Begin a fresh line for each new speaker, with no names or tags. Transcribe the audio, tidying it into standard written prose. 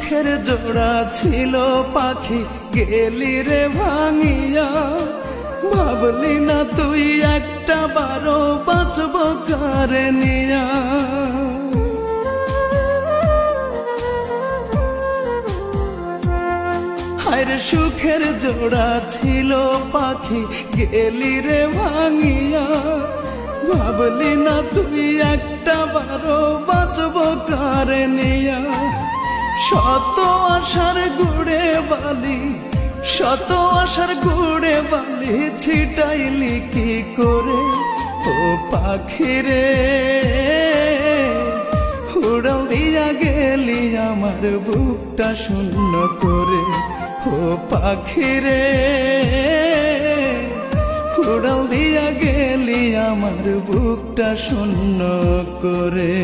সুখের জোড়া ছিল পাখি গেলি রে ভাঙিয়া, ভাবলি না তুই একটা বারো বাঁচব কারে নিয়া। হায়রে সুখের জোড়া ছিল পাখি গেলি রে ভাঙিয়া, ভাবলি না তুই একটা বারো বাঁচব কারে নিয়া। শত আশার গুড়ে বালি, শত আশার গুড়ে বালি ছিটাইলি কি করে ও পাখি রে, উড়াল দিয়া গেলি আমার বুকটা শূন্য করে ও পাখি রে, উড়াল দিয়া গেলি আমার বুকটা শূন্য করে।